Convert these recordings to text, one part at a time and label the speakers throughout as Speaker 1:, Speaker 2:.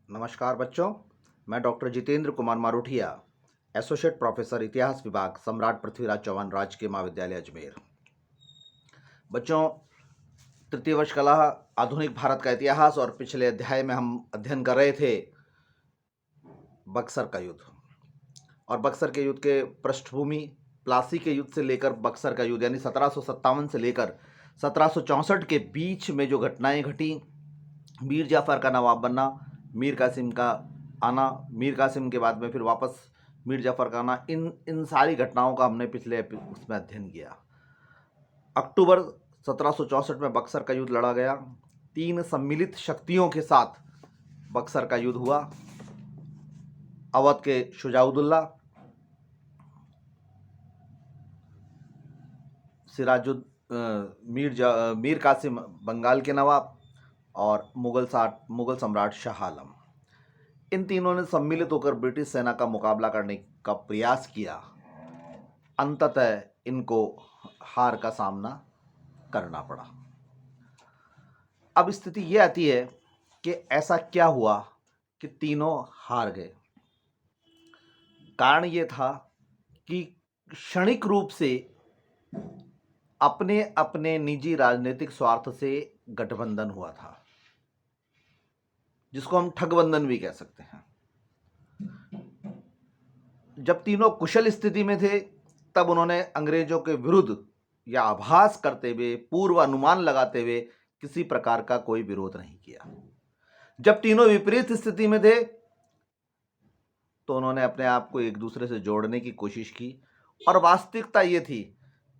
Speaker 1: नमस्कार बच्चों, मैं doctor Jitendra Kumar Maruthiya, associate professor इतिहास विभाग, सम्राट पृथ्वीराज चौहान राजकीय महाविद्यालय अजमेर। बच्चों, तृतीय वर्ष कला आधुनिक भारत का इतिहास और पिछले अध्याय में हम अध्ययन कर रहे थे बक्सर का युद्ध। और बक्सर के युद्ध के पृष्ठभूमि प्लासी के युद्ध से लेकर बक्सर का युद्ध यानी 1757 से लेकर 1764 के बीच में जो घटनाएं घटी, मीर जाफ़र का नवाब बनना, मीर कासिम का आना, मीर कासिम के बाद में फिर वापस मीर जाफ़र का आना, इन सारी घटनाओं का हमने पिछले उसमें अध्ययन किया। अक्टूबर 1764 में बक्सर का युद्ध लड़ा गया। 3 सम्मिलित शक्तियों के साथ बक्सर का युद्ध हुआ। अवध के शुजाउद्दौला, मीर कासिम बंगाल के नवाब और मुगल सम्राट शाह आलम, इन तीनों ने सम्मिलित होकर ब्रिटिश सेना का मुकाबला करने का प्रयास किया। अंततः इनको हार का सामना करना पड़ा। अब स्थिति यह आती है कि ऐसा क्या हुआ कि तीनों हार गए। कारण यह था कि क्षणिक रूप से अपने अपने निजी राजनीतिक स्वार्थ से गठबंधन हुआ था, जिसको हम ठगबंधन भी कह सकते हैं। जब तीनों कुशल स्थिति में थे तब उन्होंने अंग्रेजों के विरुद्ध या आभास करते हुए, पूर्व अनुमान लगाते हुए किसी प्रकार का कोई विरोध नहीं किया। जब तीनों विपरीत स्थिति में थे तो उन्होंने अपने आप को एक दूसरे से जोड़ने की कोशिश की, और वास्तविकता ये थी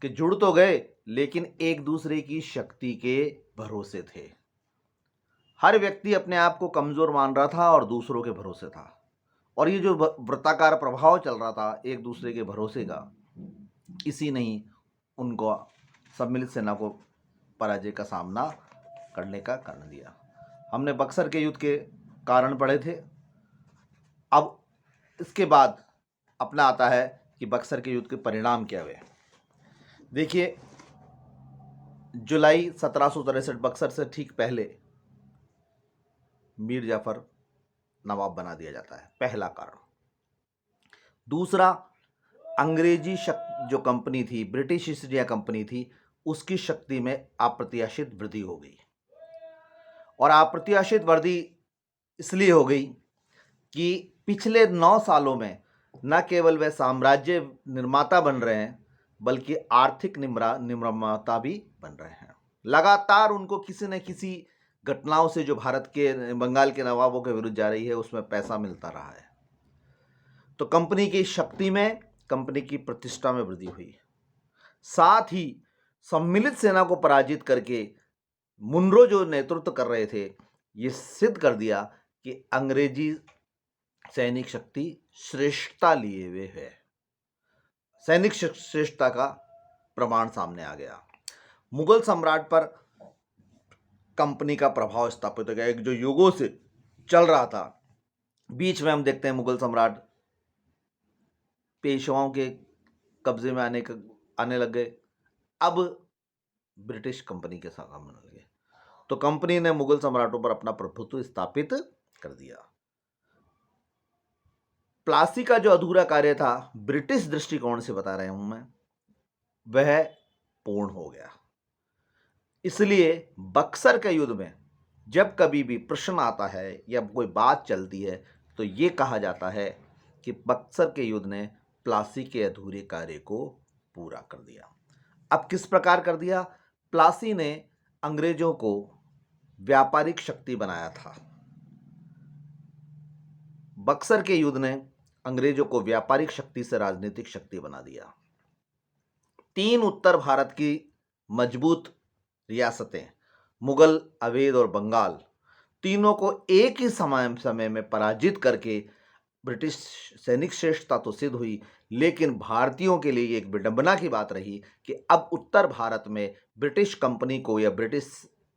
Speaker 1: कि जुड़ तो गए लेकिन एक दूसरे की शक्ति के भरोसे थे। हर व्यक्ति अपने आप को कमजोर मान रहा था और दूसरों के भरोसे था, और ये जो वृत्ताकार प्रभाव चल रहा था एक दूसरे के भरोसे का, इसी ने ही उनको सम्मिलित सेना को पराजय का सामना करने का कारण दिया। हमने बक्सर के युद्ध के कारण पढ़े थे। अब इसके बाद अपना आता है कि बक्सर के युद्ध के परिणाम क्या हुए। देखिए, जुलाई 1763 बक्सर से ठीक पहले मीर जाफ़र नवाब बना दिया जाता है, पहला कारण। दूसरा, अंग्रेजी जो कंपनी थी, ब्रिटिश ईस्ट इंडिया कंपनी थी, उसकी शक्ति में अप्रत्याशित वृद्धि हो गई। और अप्रत्याशित वृद्धि इसलिए हो गई कि पिछले 9 सालों में न केवल वे साम्राज्य निर्माता बन रहे हैं बल्कि आर्थिक निर्माता भी बन रहे हैं। लगातार उनको किसी न किसी घटनाओं से जो भारत के बंगाल के नवाबों के विरुद्ध जा रही है उसमें पैसा मिलता रहा है। तो कंपनी की शक्ति में, कंपनी की प्रतिष्ठा में वृद्धि हुई। साथ ही सम्मिलित सेना को पराजित करके मुनरो जो नेतृत्व कर रहे थे, ये सिद्ध कर दिया कि अंग्रेजी सैनिक शक्ति श्रेष्ठता लिए हुए है। सैनिक श्रेष्ठता का प्रमाण सामने आ गया। मुगल सम्राट पर कंपनी का प्रभाव स्थापित हो गया, एक जो युगों से चल रहा था। बीच में हम देखते हैं मुगल सम्राट पेशवाओं के कब्जे में आने लग गए। अब ब्रिटिश कंपनी के साथ आने लगे, तो कंपनी ने मुगल सम्राटों पर अपना प्रभुत्व स्थापित कर दिया। प्लासी का जो अधूरा कार्य था, ब्रिटिश दृष्टिकोण से बता रहे हूं मैं, वह पूर्ण हो गया। इसलिए बक्सर के युद्ध में जब कभी भी प्रश्न आता है या कोई बात चलती है तो ये कहा जाता है कि बक्सर के युद्ध ने प्लासी के अधूरे कार्य को पूरा कर दिया। अब किस प्रकार कर दिया? प्लासी ने अंग्रेजों को व्यापारिक शक्ति बनाया था। बक्सर के युद्ध ने अंग्रेजों को व्यापारिक शक्ति से राजनीतिक शक्ति बना दिया। 3 उत्तर भारत की मजबूत रियासतें, मुगल, अवध और बंगाल, तीनों को एक ही समय में पराजित करके ब्रिटिश सैनिक श्रेष्ठता तो सिद्ध हुई, लेकिन भारतीयों के लिए एक विडंबना की बात रही कि अब उत्तर भारत में ब्रिटिश कंपनी को या ब्रिटिश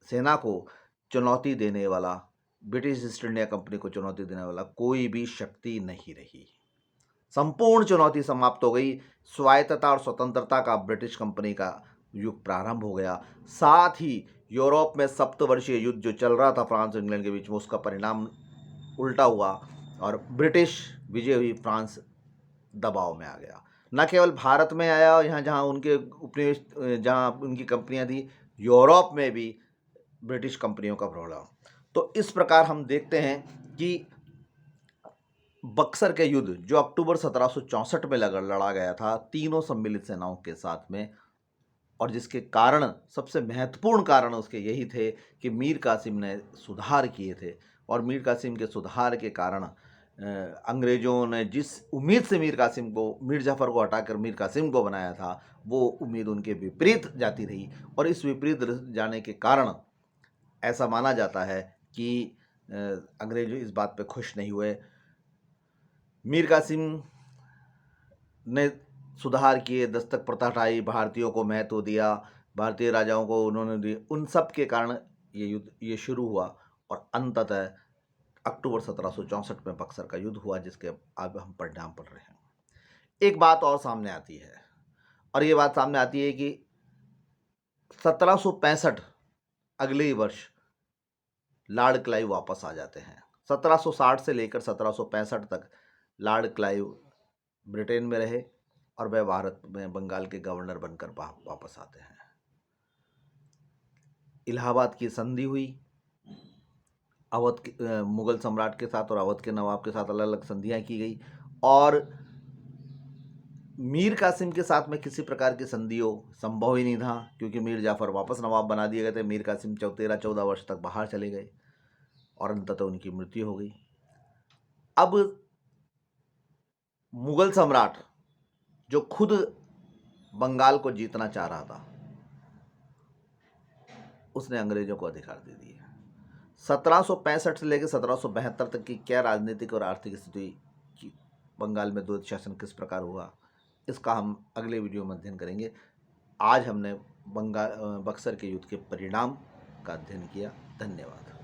Speaker 1: सेना को चुनौती देने वाला, ब्रिटिश ईस्ट इंडिया कंपनी को चुनौती देने वाला कोई भी शक्ति नहीं रही। संपूर्ण चुनौती समाप्त हो गई। स्वायत्तता और स्वतंत्रता का ब्रिटिश कंपनी का युग प्रारंभ हो गया। साथ ही यूरोप में सप्तवर्षीय युद्ध जो चल रहा था फ्रांस और इंग्लैंड के बीच में, उसका परिणाम उल्टा हुआ और ब्रिटिश विजय हुई, फ्रांस दबाव में आ गया। न केवल भारत में आया, यहाँ जहाँ उनके उपनिवेश, जहाँ उनकी कंपनियाँ थी, यूरोप में भी ब्रिटिश कंपनियों का प्रभाव। तो इस प्रकार हम देखते हैं कि बक्सर के युद्ध जो अक्टूबर 1764 में लड़ा गया था तीनों सम्मिलित सेनाओं के साथ में, और जिसके कारण सबसे महत्वपूर्ण कारण उसके यही थे कि मीर कासिम ने सुधार किए थे, और मीर कासिम के सुधार के कारण अंग्रेज़ों ने जिस उम्मीद से मीर जाफ़र को हटाकर मीर कासिम को बनाया था, वो उम्मीद उनके विपरीत जाती रही, और इस विपरीत जाने के कारण ऐसा माना जाता है कि अंग्रेज इस बात पे खुश नहीं हुए। मीर कासिम ने सुधार किए, दस्तक प्रथा हटाई, भारतीयों को महत्व दिया, भारतीय राजाओं को उन्होंने दिए, उन सब के कारण ये युद्ध शुरू हुआ, और अंततः अक्टूबर 1764 में बक्सर का युद्ध हुआ, जिसके अब हम परिणाम पढ़ रहे हैं। एक बात और सामने आती है, और ये बात सामने आती है कि 1765 अगले ही वर्ष लॉर्ड क्लाइव वापस आ जाते हैं। 1760 से लेकर 1765 तक लॉर्ड क्लाइव ब्रिटेन में रहे, और वह भारत में बंगाल के गवर्नर बनकर वापस आते हैं। इलाहाबाद की संधि हुई, अवध के मुगल सम्राट के साथ और अवध के नवाब के साथ अलग अलग संधियां की गई, और मीर कासिम के साथ में किसी प्रकार की संधियों संभव ही नहीं था, क्योंकि मीर जाफ़र वापस नवाब बना दिए गए थे। मीर कासिम 13-14 वर्ष तक बाहर चले गए, और अंततः उनकी मृत्यु हो गई। अब मुगल सम्राट जो खुद बंगाल को जीतना चाह रहा था, उसने अंग्रेजों को अधिकार दे दिए। 1765 से लेकर 1772 तक की क्या राजनीतिक और आर्थिक स्थिति बंगाल में द्वैत शासन किस प्रकार हुआ, इसका हम अगले वीडियो में अध्ययन करेंगे। आज हमने बक्सर के युद्ध के परिणाम का अध्ययन किया। धन्यवाद।